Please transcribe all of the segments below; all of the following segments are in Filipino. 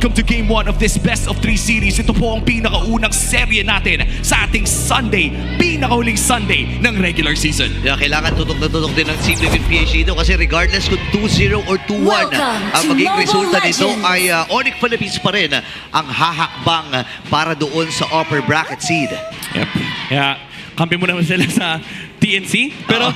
welcome to Game 1 of this Best of 3 series. Ito po ang pinakaunang serye natin sa ating Sunday, pinakahuling Sunday ng regular season. Kaya kailangan tutok na tutok din ng Team Liquid PH dito kasi regardless kung 2-0 or 2-1 ang maging resulta nito ay Onyx Philippines pa rin ang hahakbang para doon sa upper bracket seed. Yep. Kaya kampi mo naman sila sa TNC. Pero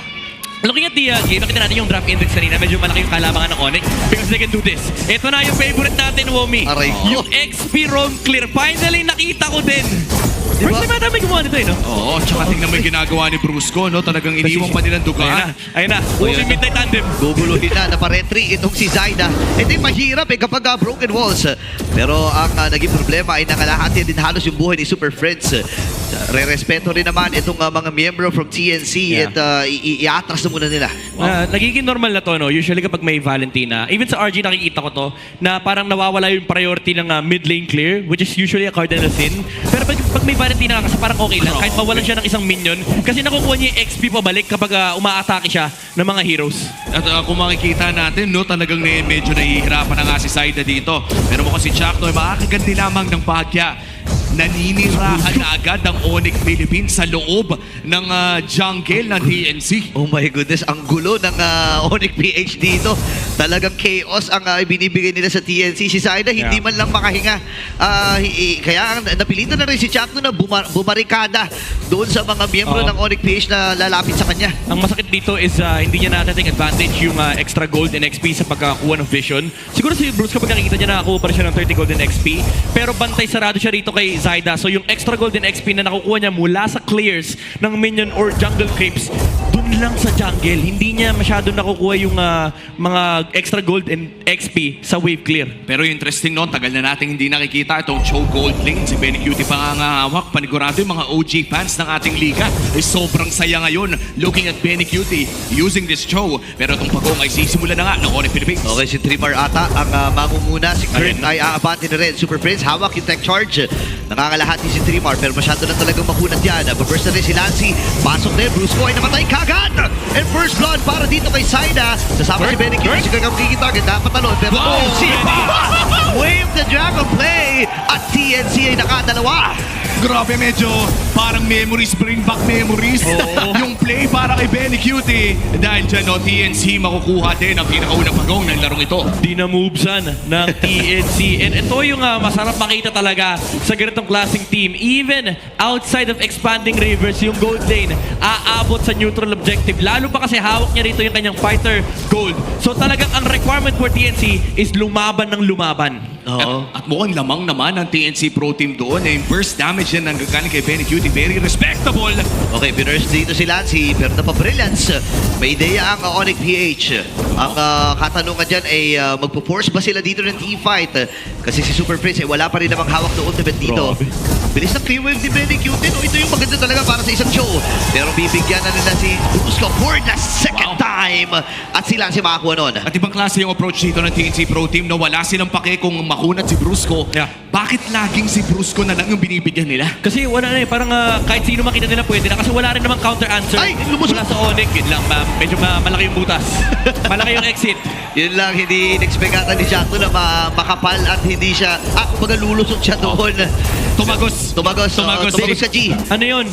looking at the game, nakita natin yung draft index kanina. Medyo malaki yung kalamangan ng Onyx because they can do this. Ito na yung favorite natin, Womi. Aray ko. Yung XP Roam Clear. Finally, nakita ko din. Diba? First time natin may gumawa nito, no? Oo, tsaka tingnan mo yung ginagawa ni Brusco, no? Talagang iniwan pa nilang dugaan. Ayun na. Womi Midnight Tandem. Guguluhin na, naparetry itong si Zaida. Ito yung mahirap kapag broken walls. Pero ang naging problema ay nangalahati din halos yung buhay ni Super Friends. Re-respeto rin naman itong mga miyembro from TNC at i-atras na muna nila. Nagiging normal na to, no? Usually kapag may Valentina, even sa RG nakikita ko to, na parang nawawala yung priority ng mid lane clear, which is usually a cardinal sin. Pero pag may Valentina kasi parang okay lang, kahit mawalan siya ng isang minion, kasi nakukuha niya yung XP pabalik kapag umaatake siya ng mga heroes. At kung makikita natin, no, talagang medyo nahihirapan na nga si Zaida dito. Pero mukhang si Chuck, no, makakaganti lamang ng bahagya. Naninirahan na agad ang Onyx Philippines sa loob ng jungle ng TNC. Oh my goodness, ang gulo ng Onyx PH dito. Talagang chaos ang binibigay nila sa TNC. Si Zaida hindi man lang makahinga. Kaya napilitan na rin si Chakno na bumarikada doon sa mga miyembro ng Onyx PH na lalapit sa kanya. Ang masakit dito is hindi niya natating advantage yung extra gold and XP sa pagkakuha ng vision. Siguro si Bruce kapag nakikita niya nakakuha pa rin siya ng 30 gold and XP. Pero bantay sarado siya rito kay Zaida. So yung extra gold and XP na nakukuha niya mula sa clears ng minion or jungle creeps, dun lang sa jungle. Hindi niya masyado nakukuha yung mga extra gold and XP sa wave clear. Pero interesting noon, tagal na natin hindi nakikita itong Cho Gold Lane. Si Benny Cutie pa nga ngahawak. Panigurado yung mga OG fans ng ating liga ay sobrang saya ngayon looking at Benny Cutie using this Cho. Pero itong pagong ay sisimula na nga ng Onyx Philippines. Okay, si Trimar ata ang mangunguna. Si Kurt ay aabante na rin. Super Prince, hawak yung tech charge. Nangangalahati si Trimar pero masyado na talagang makunat yan. Paburst na rin si Lancy. Pasok din. Brusco ay namatay kagad. And first blood para dito kay Zaida. Sasama si Benny Cutie. Si Gagang kikitagin. Dapat talon. Pero Wave the Dragon Play. At TNC ay nakadalawa. Grabe, medyo parang memories, bring back memories. Yung play para kay Benny Cutie. Dahil dyan, no, TNC makukuha din ang pinakaunang pagong ng larong ito. Di na movesan ng TNC. And ito yung masarap makita talaga sa ganitong klaseng team. Even outside of expanding rivers, yung gold lane aabot sa neutral objective. Lalo pa kasi hawak niya rito yung kanyang fighter gold. So talagang ang requirement for TNC is lumaban ng lumaban. At mukhang lamang naman ang TNC Pro Team doon. Yung burst damage yan nanggagaling kay Benny Cutie. Very respectable. Okay, binurst dito si Lancy, pero napabrilliance. May ideya ang Onyx PH. Ang katanungan dyan ay magpo-force ba sila dito ng team fight? Kasi si Super Prince ay wala pa rin namang hawak na ultimate dito. Bilis ng clear wave ni Benny Cutie. Ito yung maganda talaga para sa isang show. Pero bibigyan na nila si Brusco for the second time. At si Lancy makakuha nun. At ibang klase yung approach dito ng TNC Pro Team na wala silang pake kung makunat si Brusco. Bakit laging si Brusco na lang yung binibigyan nila? Kasi wala na parang kahit sino makita nila pwede na. Kasi wala rin namang counter answer. Ay, lumusok! Wala sa Onyx. Yun lang, medyo malaki yung butas. Malaki yung exit. Yun lang, hindi in-expectata ni Jackto na makapal at hindi siya, kumbaga lulusot siya doon. Tumagos. Tumagos sa G. Ano yun?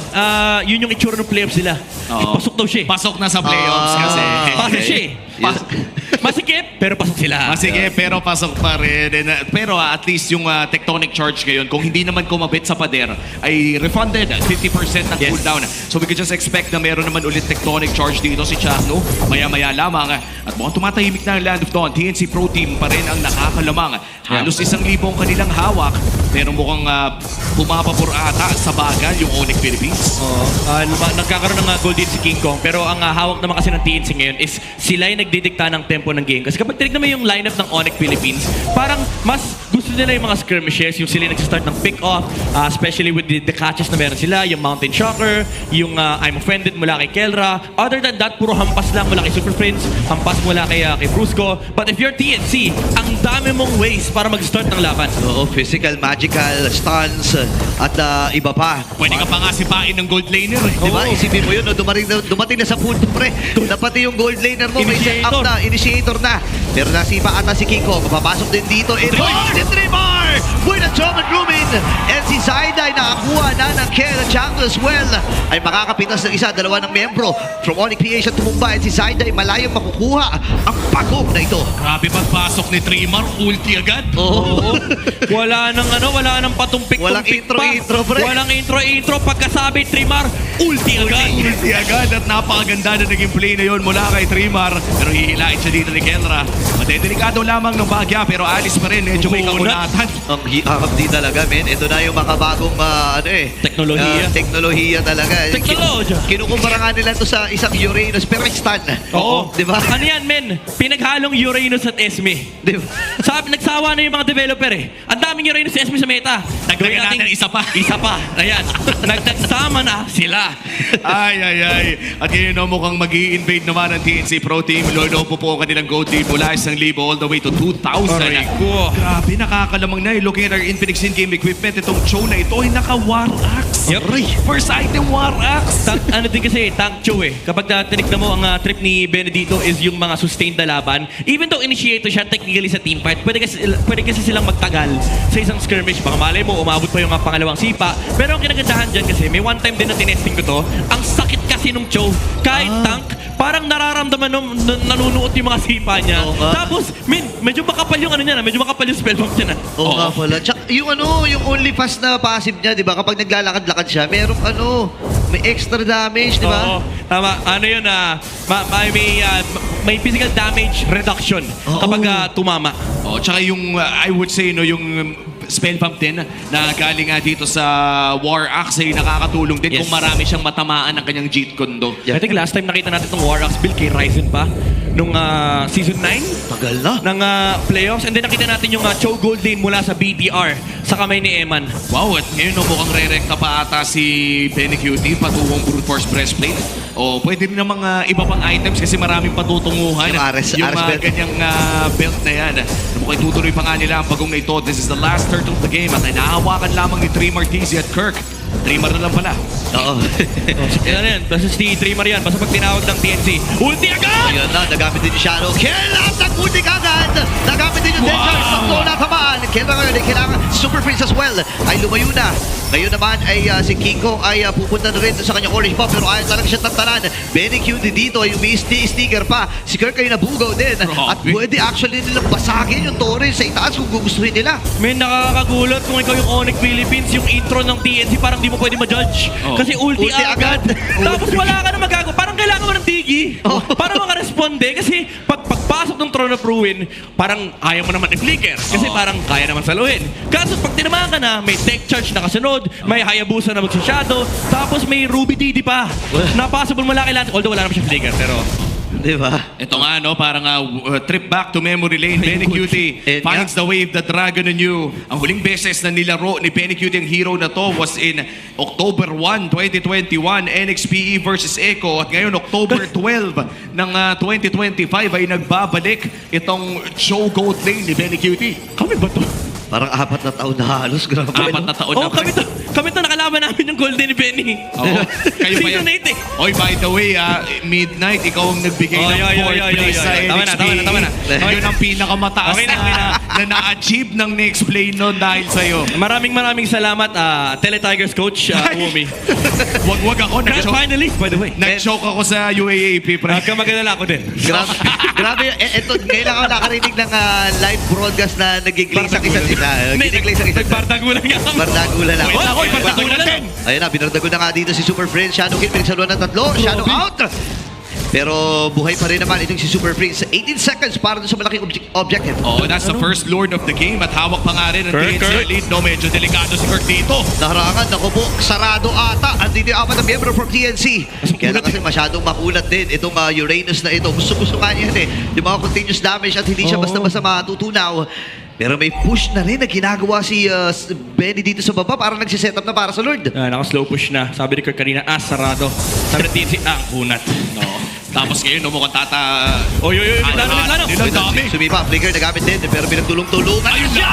Yun yung itsura ng playoffs nila. Pasok daw siya. Pasok na sa playoffs kasi. Pasok siya. Masikip, pero pasok sila. Sige, pero pasok pa rin. Pero at least yung tectonic charge ngayon, kung hindi naman kumabit sa pader, ay refunded 50% ng cooldown. So we could just expect na meron naman ulit tectonic charge dito si Chakno. Maya-maya lamang. At mukhang tumatahimik na ang Land of Dawn. TNC Pro Team pa rin ang nakakalamang. Halos 1,000 kanilang hawak. Pero mukhang bumababor ata sa bagal yung Onyx Philippines. Nagkakaroon ng gold din si King Kong. Pero ang hawak naman kasi ng TNC ngayon is sila yung nagdidikta ng tempo ng game. Kasi kapag tinignan mo yung lineup ng Onyx Philippines, parang mas gusto nila yung mga skirmishes, yung sila nagsistart ng pick-off, especially with the catches na meron sila, yung Mountain Shocker, yung I'm Offended mula kay Kelra. Other than that, puro hampas lang mula kay Super Prince, hampas mula kay Brusco. But if you're TNC, ang dami mong ways para mag-start ng laban. Oo, physical, magical, stuns, at iba pa. Pwede ka pa nga sipain ng gold laner eh. Diba? Isipin mo yun, no? dumating na sa punto, pre. Dapat yung gold laner mo, may set up na, initiator na. Pero nasipa ata si King Kong, papasok din dito. And si Trimar! And si Zaida ay nakakuha na ng kill. Django as well ay makakapitas ng isa, dalawa ng membro from Onyx Creation tumumba. And si Zaida ay malayong makukuha ang pagong na ito. Grabe pagpasok ni Trimar, ulti agad. Oo. Wala nang patumpik-tumpik Walang intro-intro, pre. Walang intro-intro. Pagkasabi, Trimar, ulti agad. Ulti agad at napakaganda na naging play na yon mula kay Trimar. Pero hihilain siya dito ni Kelra. Madedelikado lamang ng bagya pero alis pa rin. Medyo may kaunatan. Ang hihakap din talaga, men. Ito na yung makabagong Teknolohiya. teknolohiya talaga. Teknolohiya. Kinukumpara nga nila ito sa isang Uranus pero extant. Oo. Di ba? Ano yan, men? Pinaghalong Uranus at Esme. Di ba? Nagsawa na yung mga developer eh. Ang daming Uranus at Esme sa meta. Dagdagan natin isa pa. Isa pa. Ayan. Nagsama na sila. Ay. At ngayon no, mukhang mag-i-invade naman ang TNC Pro Team. Lolo po ang kanilang gold team mula 1,000 all the way to 2,000. Aray ko. Grabe, nakakalamang na. Looking at our Infinix in-game equipment, itong show na ito ay naka-War Axe. Yep. First item, War Axe. Ano din kasi, tank show eh. Kapag tinignan mo ang trip ni Benedito is yung mga sustained na laban. Even though initiator siya technically sa team fight, pwede kasi silang magtagal sa isang skirmish. Baka malay mo, umabot pa yung pangalawang sipa. Pero ang kinagandahan dyan kasi, may one time din na tinesting ko to, ang sakit kasi nung show. Kahit tank, parang nararamdaman nung nanunuot yung mga sipa niya. Tapos, medyo makapal yung ano niya na, medyo makapal yung spell bomb niya na. Oo nga pala. Tsaka, yung only fast na passive niya, di ba? Kapag naglalakad-lakad siya, merong may extra damage, di ba? Oo, tama. Ano yun may physical damage reduction kapag tumama. Oh, tsaka yung, I would say, no, yung spell pump din na galing nga dito sa War Axe ay nakakatulong din Yes. kung marami siyang matamaan ng kanyang Jeet Kondo. I think last time nakita natin itong War Axe build kay Ryzen pa nung season 9 Tagal na. ng playoffs. And then nakita natin yung Cho Gold Lane mula sa BTR sa kamay ni Eman. Wow, at ngayon no, mukhang re-recta pa ata si Benny Cutie patungong Brute Force Breastplate. O pwede rin ng mga iba pang items kasi maraming patutunguhan. Yung Ares yung belt. ganyang belt na yan. Mukhang tutuloy pa nga nila ang pagong na ito. This is the last turtle of the game at nahahawakan lamang ni Trimar TZ at Kirk. Trimar na lang pala. Oo. Ano yan? Basta si Trimar yan. Basta pag tinawag ng TNC, ulti agad! Ayan na, nagamit din yung Shadow. Kailangan nagpunti agad! Nagamit din yung Dead Charge. Sakto na tamaan. Kailangan Super Prince as well. Ay lumayo na. Ngayon naman ay si King Kong ay pupunta na rin sa kanyang orange buff pero ayaw talaga siya tantanan. Benny Q dito ay may sticker pa. Si Kirk ay nabugaw din. At pwede actually nilang basagin yung torre sa itaas kung gugustuhin nila. May nakakagulat kung ikaw yung Onyx Philippines, yung intro ng TNC parang di mo pwede ma-judge. Kasi ulti agad. Tapos wala ka na magagawa. Parang kailangan mo ng tigi. Para makaresponde. Kasi pagpasok ng Throne of Ruin, parang ayaw mo naman i-flicker. Kasi parang kaya naman saluhin. Kaso pag tinamaan ka na, may tech charge na kasunod, may Hayabusa na magsashadow, tapos may Ruby TD pa. Na possible mo lang kailangan. Although wala naman siya flicker, pero... Di ba? Ito nga, no, parang trip back to memory lane. Benny Cutie finds the wave, the dragon in you. Ang huling beses na nilaro ni Benny Cutie ang hero na to was in October 1, 2021, NXPE versus Echo. At ngayon, October 12 ng 2025 ay nagbabalik itong show gold lane ni Benny Cutie. Kami ba to? Parang 4 na taon na halos. Grabe. 4 na taon na. Kami to nakalaban namin yung golden ni Benny. Oo. Kayo ba yan? Season 8 eh. Oy, by the way, Midnight, ikaw ang nagbigay ng 4th place sa NXP. Tama na. Yun ang pinakamataas Okay na. na na-achieve ng next play nun dahil sa'yo. Maraming salamat, Tele-Tigers coach, Umi. Wag ako. Grand finalist, by the way. Nag-choke ako sa UAAP. Huwag ka mag-alala ako din. Grabe. Ito, ngayon lang ako nakarinig ng live broadcast na nagigling sa isa't isa. Ginigling sa isa't isa. Nagbardagulan nga. Bardagulan lang. Oy, bardagulan din. Ayun na, binardagulan na nga dito si Super Prince. Shadow Kill, pinagsaluan ng 3. Shadow out! Pero buhay pa rin naman itong si Super Prince. 18 seconds para doon sa malaking objective. Oh, that's the first lord of the game at hawak pa nga rin ang Kirk. TNC lead. No, medyo delikado si Kirk dito. Naharangan, naku po, sarado ata. Andito yung 4 na miyembro from TNC. Kaya lang kasi masyadong makulat din itong Uranus na ito. Gusto-gusto nga yan eh. Yung mga continuous damage at hindi siya basta-basta matutunaw. Pero may push na rin na ginagawa si Benny dito sa baba. Parang nagsiset up na para sa Lord. Naka-slow push na. Sabi ni Kirk kanina, sarado. Sabi ng TNC, kunat. No. Tapos ngayon, no, mukhang Oy, plano. Nilang dami. Sumipa, flicker, nagamit din. Pero pinagtulong-tulungan. Ayun siya!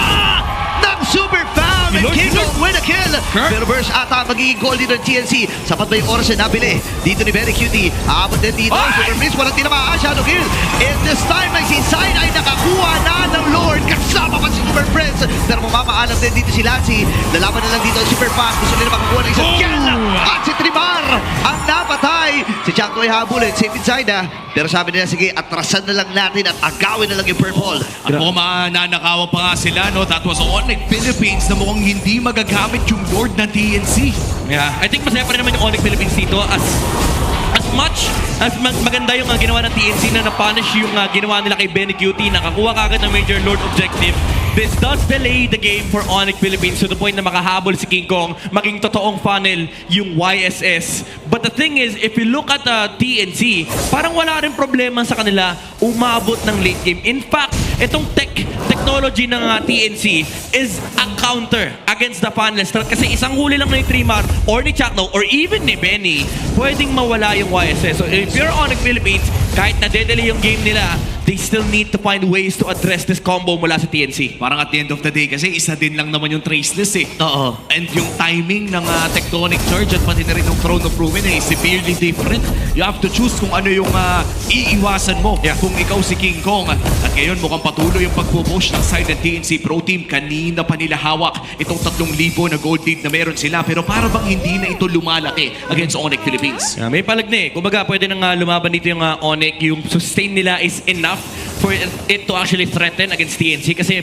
Ng Super Fam! And Lord, King Lord. with a kill! Kirk? Pero burst ata magiging goal dito ng TNC. Sapat ba yung oras na nabili? Dito ni Very Cutie. Aabot din dito. Ay! Super Prince, walang tinamaan. Shadow Kill. And this time ay si Side ay nakakuha na ng Lord. Kasama pa si Super Prince. Pero mamamaalam din dito si Lancy. Lalaban na lang dito ang Super Fast. Gusto nila makakuha ng isang kill. At si Trimar ang napatay. Si Changto ay habulin. Safe inside Pero sabi nila, sige, atrasan na lang natin at agawin na lang yung purple. At mukhang mananakawan pa nga sila, no? That was Onyx Philippines na mukhang hindi magagamit yung Lord na TNC. Yeah, I think masaya pa rin naman yung Onyx Philippines dito as much as maganda yung ginawa ng TNC na na-punish yung ginawa nila kay Benny Cutie, nakakuha kagad ng Major Lord objective. This does delay the game for Onyx Philippines to the point na makahabol si King Kong, maging totoong funnel yung YSS. But the thing is, if you look at TNC, parang wala rin problema sa kanila umabot ng late game. In fact, itong technology ng TNC is a counter against the funnel strat kasi isang huli lang na ni Trimar or ni Chakno or even ni Benny, pwedeng mawala yung YSS. So if you're Onyx Philippines, kahit na-delay yung game nila, they still need to find ways to address this combo mula sa TNC. Parang at the end of the day, kasi isa din lang naman yung traceless eh. Oo. And yung timing ng tectonic charge at pati na rin ng Throne of Ruin ay severely different. You have to choose kung ano yung iiwasan mo kung ikaw si King Kong. At ngayon mukhang patuloy yung pagpupush ng side ng TNC Pro Team. Kanina pa nila hawak itong 3,000 na gold lead na meron sila. Pero para bang hindi na ito lumalaki against Onyx Philippines? Yeah, may palag na eh. Kumbaga, pwede nang lumaban dito yung Onyx. Yung sustain nila is enough for it to actually threaten against TNC kasi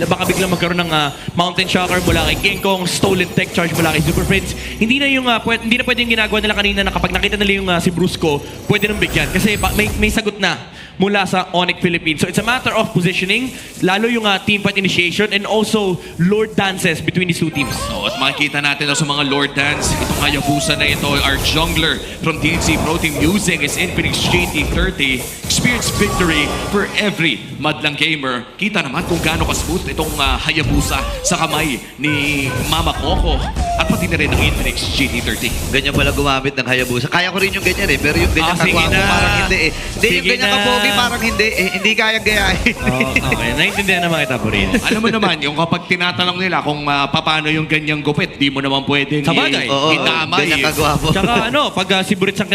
baka biglang magkaroon ng Mountain Shocker mula kay King Kong, Stolen Tech Charge mula kay Super Prince. Hindi na pwede yung ginagawa nila kanina na kapag nakita nila yung si Brusco, pwede nang bigyan kasi may sagot na mula sa Onyx Philippines. So it's a matter of positioning, lalo yung team fight initiation and also Lord dances between these two teams. Oh, at makikita natin sa mga Lord Dance, itong Hayabusa na ito, our jungler from TNC Pro Team using his Infinix GT30, experience victory for every madlang gamer. Kita naman kung gaano ka-smooth itong Hayabusa sa kamay ni Mama Coco at pati na rin ang Infinix GT30. Ganyan pala gumamit ng Hayabusa. Kaya ko rin yung ganyan pero yung ganyan sige kagwapo na. parang hindi eh. Hindi yung Sige ganyan na. kapogi parang hindi eh. Hindi kayang gayahin. Okay, naiintindihan naman kita po rin. Alam mo naman, yung kapag tinatanong nila kung paano yung ganyang gupit, di mo naman pwedeng Sabagay. Oo, itamay. ganyan kagwapo. Tsaka pag si Burits ang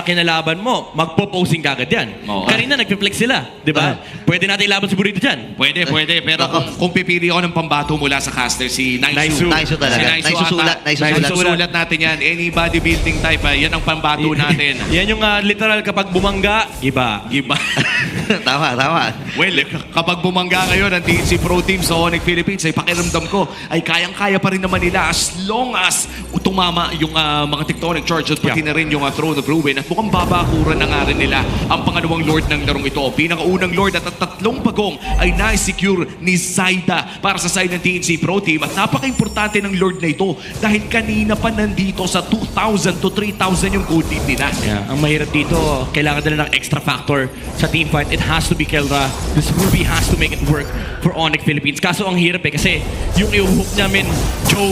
kinalaban mo, magpo-posing kagad yan. Oo. Kanina nagpe-flex sila, di ba? Pwede natin ilaban si Burrito dyan. Pwede. Pero kung pipili ako ng pambato mula sa caster, si Naisu. Naisu talaga. Si Naisu Naisusulat, ata. naisusulat. Naisusulat natin yan. Any bodybuilding type, yan ang pambato natin. Yan yung literal kapag bumangga, iba. Iba. Tama. Well, kapag bumangga ngayon ang TNC Pro Team sa Onyx Philippines, ay pakiramdam ko ay kayang-kaya pa rin naman nila as long as tumama yung mga tectonic charge at pati na rin yung Throne of Ruin at mukhang babakuran na nga rin nila ang pangalawang Lord ng larong ito. Pinakaunang Lord at tatlong pagong ay na-secure ni Zaida para sa side ng TNC Pro Team at napaka-importante ng Lord na ito dahil kanina pa nandito sa 2,000 to 3,000 yung gold lead nila. Yeah, ang mahirap dito, kailangan nila ng extra factor sa team fight. It has to be Kelra. This Ruby has to make it work for Onyx Philippines. Kaso ang hirap kasi yung i-hook namin, Joe,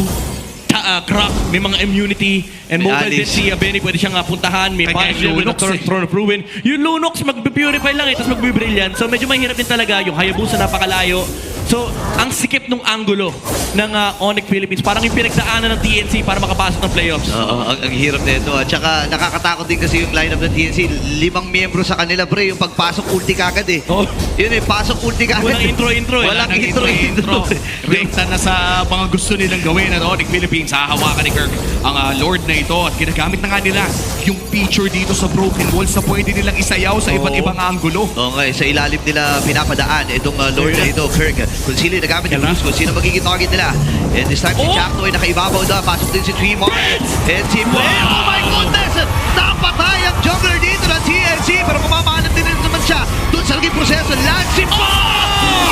Croc, may mga immunity and May mobile din Alice. si Benny, pwede siyang puntahan, may Kanya punish yung level na Lunox eh. Throne of Ruin. Yung Lunox, mag-purify lang tapos mag-brilliant. So medyo mahirap din talaga. Yung Hayabusa napakalayo. So, ang sikip ng angulo ng Onyx Philippines, parang yung pinagdaanan ng TNC para makapasok ng playoffs. Oo, ang hirap nito. At saka nakakatakot din kasi yung lineup ng TNC. 5 miyembro sa kanila, pre. Yung pagpasok ulti kagad eh. Oh. Yun eh, pasok ulti kagad. Walang intro-intro eh. Walang Ang intro. Rekta na sa mga gusto nilang gawin ng Onyx Philippines. Hahawakan ni Kirk ang Lord na ito at ginagamit na nga nila yung feature dito sa Broken Walls na pwede nilang isayaw sa iba't ibang angulo. Oo nga, sa ilalim nila pinapadaan itong Lord na ito, Kirk. Kung sino yung nagamit yung Bruce, kung sino magiging target nila. And this time si Chakno ay nakaibabaw na. Pasok din si Tremor. And si Gwen. Oh my goodness! Napatay ang jungler dito ng TNC. Pero kumamahanap din naman siya doon sa naging proseso. Lancy pa!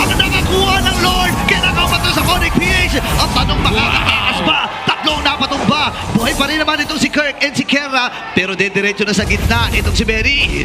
Ang nakakuha ng Lord. Kinakamat sa Connect PH. Ang tanong makakatakas ba? Tatlong napatumba. Buhay pa rin naman itong si Kirk and si Kera. Pero dediretso na sa gitna itong si Berry.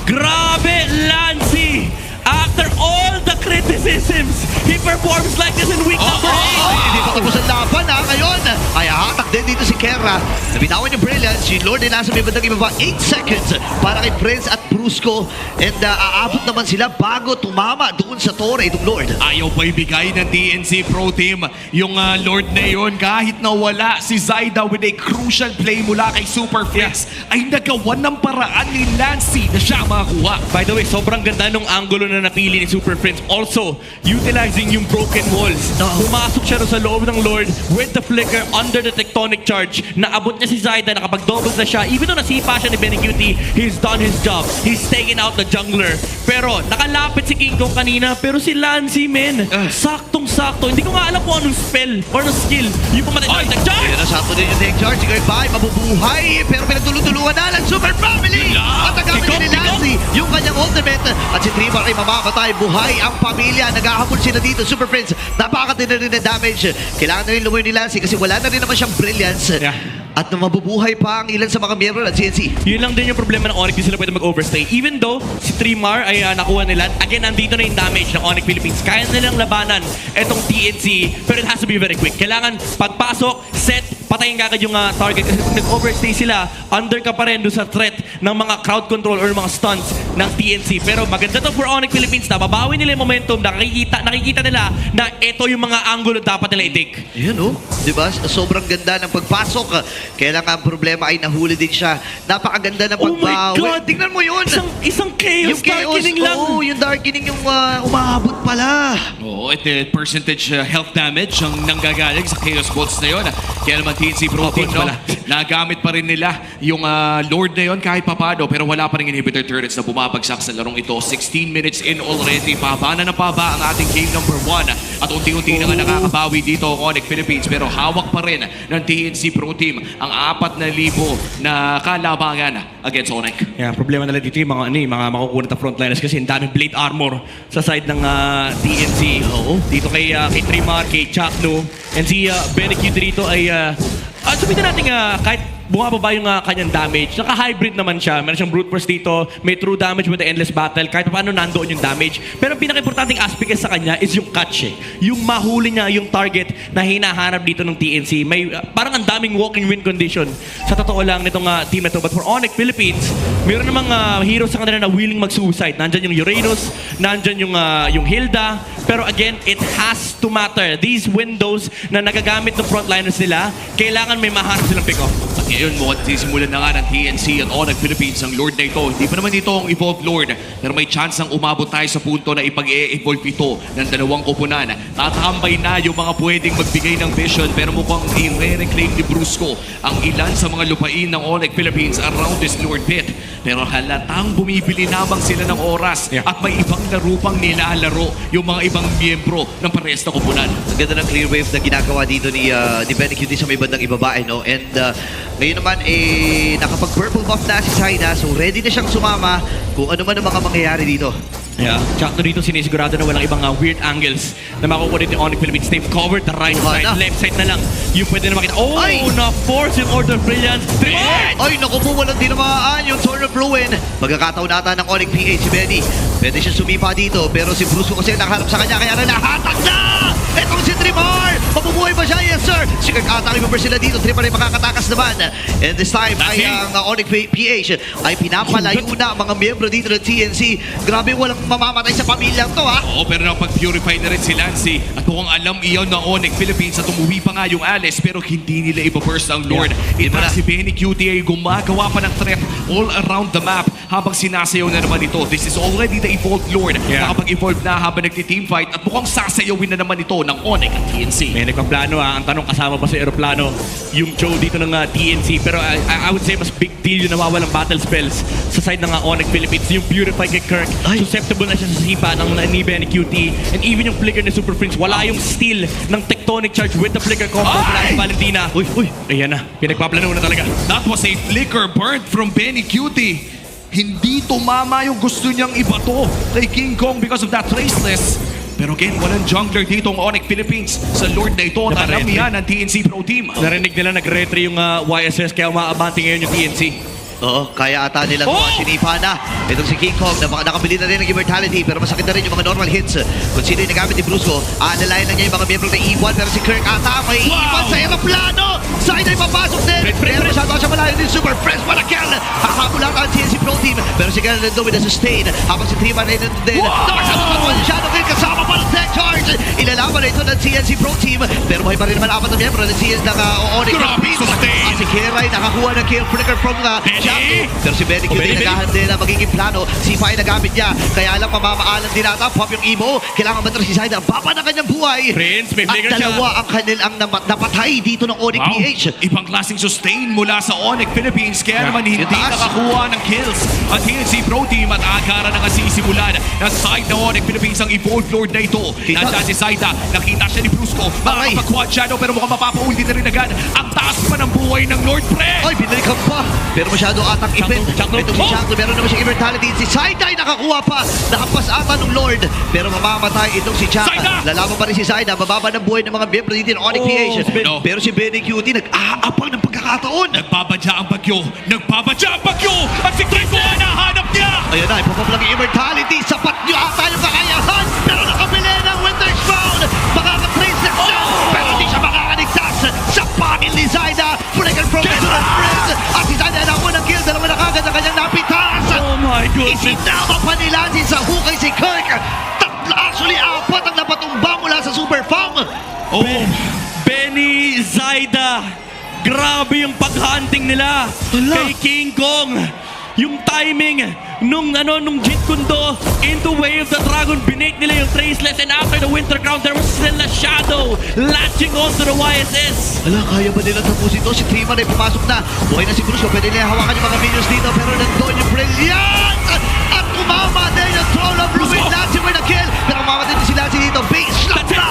Grabe, Lancy! After all the criticisms, he performs like this in week number 8. Hindi pa tapos ang laban ha. Ngayon ay hatak din dito si Kera. Nabitawan yung Brilliance. Si Lord ay nasa may bandang ibaba. 8 seconds para kay Prince at Brusco. And aabot naman sila bago tumama doon sa Torre itong Lord. Ayaw pa ibigay ng TNC Pro Team yung Lord na yun. Kahit nawala si Zyda with a crucial play mula kay Super Fritz, ay nagawan ng paraan ni Lancy na siya makakuha. By the way, sobrang ganda nung angulo na napili ni Super Prince. Also, utilizing yung broken walls. Pumasok siya sa loob ng Lord with the flicker under the tectonic charge. Naabot niya si Zyda, nakapag-doubles na siya. Even though nasipa siya ni Benecuti, he's done his job. He's taken out the jungler. Pero, nakalapit si King Kong kanina. Pero si Lancy, men, saktong-sakto. Hindi ko nga alam kung anong spell or anong skill. Yung pumatay na charge! Ayan na, sakto din yung take charge. Si Goodbye, mabubuhay. Pero pinagtulong-tulungan na lang Super Family. At nagamit ni Lancy yung kanyang ultimate. At si Trevor ay mamamatay. Buhay ang pamilya. Naghahabol sila dito. Super Prince, napakatindi na rin ng damage. Kailangan na rin lumayo ni Lancy kasi wala na rin naman siyang brilliance. Yeah. At na mabubuhay pa ang ilan sa mga miyembro ng CNC. Yun lang din yung problema ng Onyx, di sila pwede mag-overstay. Even though si Trimar ay nakuha nila, again, nandito na yung damage ng Onyx Philippines. Kaya nilang labanan etong TNC, pero it has to be very quick. Kailangan pagpasok, set, patayin kagad yung target. Kasi kung nag-overstay sila, under ka pa rin doon sa threat ng mga crowd control or mga stunts ng TNC. Pero maganda to for Onyx Philippines, nababawi nila yung momentum, nakikita nila na ito yung mga angulo dapat nila i-take. Yun oh, di ba? Sobrang ganda ng pagpasok. Kaya lang ang problema ay nahuli din siya. Napakaganda ng Oh my pagbawi. God! Tingnan mo yun! Isang chaos, Yung chaos, darkening lang. oh, yung darkening yung umaabot pala. Oo, ito percentage health damage ang nanggagaling sa Chaos Bolts na yun. Kaya naman TNC Pro Team, no? Nagamit pa rin nila yung Lord na yun kahit papano, pero wala pa rin inhibitor turrets na bumabagsak sa larong ito. 16 minutes in already. Pahaba na pahaba ang ating game number 1. At unti-unti na nga nakakabawi dito ang Onyx Philippines, pero hawak pa rin ng TNC Pro Team ang 4,000 na kalabangan against Onyx. Yeah, problema nila dito yung mga makukuha na frontliners kasi ang daming blade armor sa side ng TNC. Dito kay Trimar, kay Chakno, and si Benecuti dito ay sabihin na natin kahit bumababa yung kanyang damage. Naka-hybrid naman siya. Meron siyang brute force dito. May true damage with the endless battle. Kahit paano nandoon yung damage. Pero ang pinaka-importanting aspect sa kanya is yung catch eh. Yung mahuli niya yung target na hinahanap dito ng TNC. May parang ang daming walking win condition. Sa totoo lang nitong team na to. But for Onyx Philippines, meron namang heroes sa kanila na willing mag-suicide. Nandyan yung Uranus, nandyan yung Hilda. Pero again, it has to matter. These windows na nagagamit ng frontliners nila, kailangan may mahanap silang pick-off. At ngayon, mukhang sisimulan na nga ng TNC at Onyx Philippines ang Lord na ito. Hindi pa naman ito ang Evolved Lord, pero may chance ang umabot tayo sa punto na ipag-e-evolve ito ng dalawang koponan. Tatambay na yung mga pwedeng magbigay ng vision, pero mukhang i-reclaim ni Brusco ang ilan sa mga lupain ng Onyx Philippines around this Lord pit. Pero halatang bumibili namang sila ng oras at may ibang laro pang nilalaro yung mga ibang miyembro ng parehas na koponan. Ang ganda ng clear wave na ginagawa dito ni Benecuti sa may bandang ibaba, no? And ngayon naman, nakapag-purple buff na si Zyda, so ready na siyang sumama kung ano man ang mga mangyayari dito. Yeah. Tsaka dito sinisigurado na walang ibang weird angles na makukuha dito Onyx Philippines. They've covered the right side, left side na lang. Yung pwede na makita. Oh, na-force yung Order of Brilliance. Ay, naku po, walang dinamaan yung Sword of Ruin. Magkakataon nata ng Onyx PH si Benny. Pwede siya sumipa dito, pero si Brusco kasi nakaharap sa kanya, kaya nahatak na! Itong si Trimar! Mabubuhay ba siya? Yes, sir! Sikat ata remember sila dito. Trimar ay makakatakas naman. And this time, ay ang Onyx PH ay pinapalayo na mga miyembro dito ng TNC. Grabe, walang mamamatay sa pamilyang to, ha? Oo, pero napag-purify na rin si Lancy. At mukhang alam iyon ng Onyx Philippines at umuwi pa nga yung Alice, pero hindi nila ipaburst ang Lord. Ito na si Benecuti ay gumagawa pa ng threat all around the map habang sinasayaw na naman ito. This is already the Evolved Lord. Nakapag-evolve na habang nagti-teamfight at mukhang sasayawin na naman ito ng Onyx at TNC. May nagpaplano Ang tanong, kasama ba sa aeroplano yung Joe dito ng TNC? Pero I would say mas big deal yung nawawalang battle spells sa side ng Onyx Philippines. Yung Purify kay Kirk, susceptible na siya sa sipa ng ni Benecuti. And even yung flicker ni Super Prince, wala yung steal ng tectonic charge with the flicker combo mula si Valentina. Ayan na, pinagpaplano na talaga. That was a flicker burnt from Benecuti. Hindi tumama yung gusto niyang ibato kay King Kong because of that traceless. Pero again, walang jungler dito ang Onyx Philippines sa Lord na ito. At alam niya ng TNC Pro Team. Narinig nila nag-retry yung YSS kaya umaabante ngayon yung TNC. Oo, kaya ata nilang sinipa na. Itong si King Kong, nakabili na rin ng immortality, pero masakit na rin yung mga normal hits. Kung sino yung nagamit ni Brusco, aanalayan na niya yung mga miyembro ng E1, pero si Kirk ata may iwan sa aeroplano. Side ay papasok din. Pero masyado siya malayo din. Super Friends para Kel. Hahabol lang ang CNC Pro Team, pero si Kel nandun with a sustain. Habang si Triman ay nandun din. Nakasama Shadow King kasama pa ng tech charge. Ilalaban na ito ng CNC Pro Team, pero may pa rin naman apat na miyembro ng CNC ng Onyx. Grabe, sustain. Si Kira ay nakakuha ng kill flicker from Shadow. Pero si Benny Q din naghahanda na magiging plano. Si Pai nagamit niya. Kaya lang mamamaalan din ata. Pop yung Emo. Kailangan matras si Zaida. Baba ng kanyang buhay. Prince, may flicker At dalawa ang kanilang napatay dito ng Onyx PH. Ibang klaseng sustain mula sa Onyx Philippines. Kaya naman hindi Itaas. nakakuha ng kills ang TNC Pro Team at agara na kasi simulan na side ng Onyx Philippines ang evolved lord na ito. Nandiyan si Zaida. Nakita siya ni Brusco. Makakapag-quad shadow pero mukhang mapapauli na rin agad ang taas pa ng buhay ng Lord Pre. Ay, binalikan pa. Pero masyado atang ipin. Chaklo. Ito si Chaklo. Meron naman siyang immortality. Si Zaida ay nakakuha pa. Nakapas ata ng Lord. Pero mamamatay itong si Chaka. Zaida! Lalaban pa rin si Zaida. Mababa ng buhay ng mga miyembro dito ng Onyx PH. no. Pero si Benny Cutie nag-aapang ng pagkakataon. Nagbabadya ang bagyo. Nagbabadya ang bagyo. At si Kiko ang nahanap niya. Ayan na, ipapaplang yung immortality. Sapat nyo ata yung kakayahan. Pero nakabili ng Winter's Crown. Makaka-trace na siya. Pero hindi siya makakaligtas sa pangil ni Zaida. Flicker from the Prince. At si Zaida na ng kill. Dalawa na kagad ang kanyang napitas. Oh my goodness. Isinama pa nila sa hukay si Kirk. Actually, apat ang napatumba mula sa Super Farm. Oh, Benny, Zaida, grabe yung paghunting nila kay King Kong. Yung timing nung Jeet Kundo into Way of the Dragon, binake nila yung Traceless, and after the Winter Crown, there was still a Shadow latching onto the YSS. Ala, kaya ba nila tapusin to? Si Triman ay pumasok na. Buhay na si Bruce. Pwede nila hawakan yung mga minions dito. Pero nandun yung Brilliant! At kumama din yung Troll of Ruin. Lancy with a kill. Pero kumama din si Lancy dito. Base shot na!